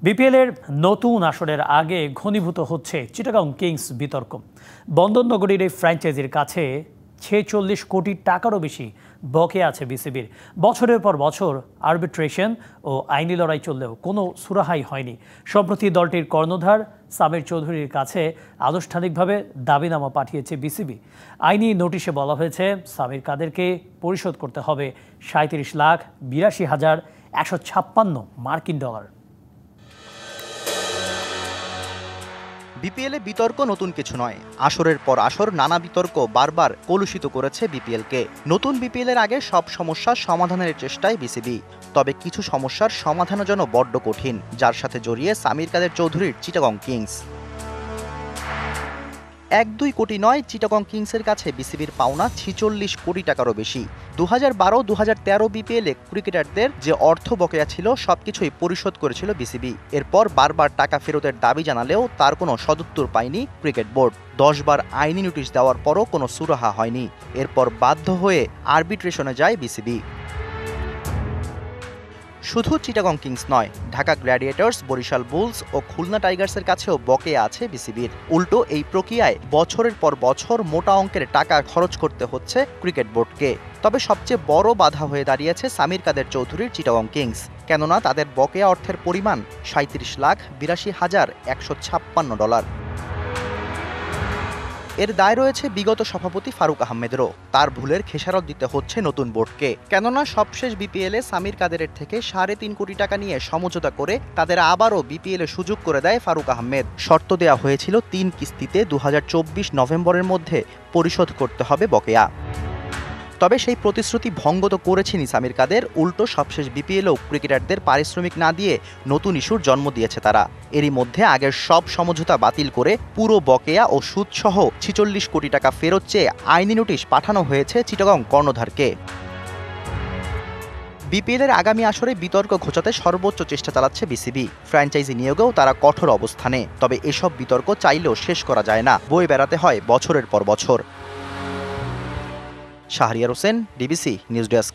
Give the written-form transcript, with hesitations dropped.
বিপিএলের নতুন আসরের আগে ঘনীভূত হচ্ছে চিটাগং কিংস বিতর্ক। বন্দরনগরীর এই ফ্র্যাঞ্চাইজির কাছে ৪৬ কোটি টাকারও বেশি বকেয়া আছে বিসিবির। বছরের পর বছর আরবিট্রেশন ও আইনি লড়াই চললেও কোনো সুরাহাই হয়নি। সম্প্রতি দলটির কর্ণধার সামির চৌধুরীর কাছে আনুষ্ঠানিকভাবে দাবিনামা পাঠিয়েছে বিসিবি। আইনি নোটিশে বলা হয়েছে সামির কাদেরকে পরিশোধ করতে হবে ৩৭,৮২,১৫৬ মার্কিন ডলার। বিপিএলে বিতর্ক নতুন কিছু নয়। আসরের পর আসর নানা বিতর্ক বারবার কলুষিত করেছে বিপিএলকে। নতুন বিপিএলের আগে সব সমস্যার সমাধানের চেষ্টায় বিসিবি, তবে কিছু সমস্যার সমাধানও যেন বড্ড কঠিন, যার সাথে জড়িয়ে সামির কাদের চৌধুরীর চিটাগং কিংস। ১-২ কোটি নয়, চিটাগং কিংসের কাছে বিসিবির পাওনা ৪৬ কোটি টাকারও বেশি। ২০১২-২০১৩ বিপিএলে ক্রিকেটারদের যে অর্থ বকেয়া ছিল সবকিছুই পরিশোধ করেছিল বিসিবি। এরপর বারবার টাকা ফেরতের দাবি জানালেও তার কোনো সদুত্তর পায়নি ক্রিকেট বোর্ড। ১০ বার আইনি নোটিশ দেওয়ার পরও কোনো সুরাহা হয়নি। এরপর বাধ্য হয়ে আরবিট্রেশনে যায় বিসিবি। শুধু চিটাগং কিংস নয়, ঢাকা গ্ল্যাডিয়েটর্স, বরিশাল বুলস ও খুলনা টাইগার্সের কাছেও বকেয়া আছে বিসিবির। উল্টো এই প্রক্রিয়ায় বছরের পর বছর মোটা অঙ্কের টাকা খরচ করতে হচ্ছে ক্রিকেট বোর্ডকে। তবে সবচেয়ে বড় বাধা হয়ে দাঁড়িয়েছে সামির কাদের চৌধুরীর চিটাগং কিংস, কেননা তাদের বকেয়া অর্থের পরিমাণ ৩৭,৮২,১৫৬ ডলার। এর দায় রয়েছে বিগত সভাপতি ফারুক আহমেদেরও। তার ভুলের খেসারত দিতে হচ্ছে নতুন বোর্ডকে, কেননা সবশেষ বিপিএলে সামির কাদেরের থেকে ৩.৫ কোটি টাকা নিয়ে সমঝোতা করে তাদের আবারও বিপিএলে সুযোগ করে দেয় ফারুক আহমেদ। শর্ত দেয়া হয়েছিল ৩ কিস্তিতে ২০২৪ নভেম্বরের মধ্যে পরিশোধ করতে হবে বকেয়া। তবে সেই প্রতিশ্রুতি ভঙ্গ তো করেছেনই সামির কাদের। উল্টো সবশেষ বিপিএলও ক্রিকেটারদের পারিশ্রমিক না দিয়ে নতুন ইস্যুর জন্ম দিয়েছে তারা। এরই মধ্যে আগের সব সমঝোতা বাতিল করে পুরো বকেয়া ও সুদসহ ৪৬ কোটি টাকা ফেরত চেয়ে আইনি নোটিশ পাঠানো হয়েছে চিটাগং কর্ণধারকে। বিপিএলের আগামী আসরে বিতর্ক ঘোচাতে সর্বোচ্চ চেষ্টা চালাচ্ছে বিসিবি। ফ্র্যাঞ্চাইজি নিয়োগেও তারা কঠোর অবস্থানে। তবে এসব বিতর্ক চাইলেও শেষ করা যায় না, বয়ে বেড়াতে হয় বছরের পর বছর। Shahriar Hossain, DBC news desk.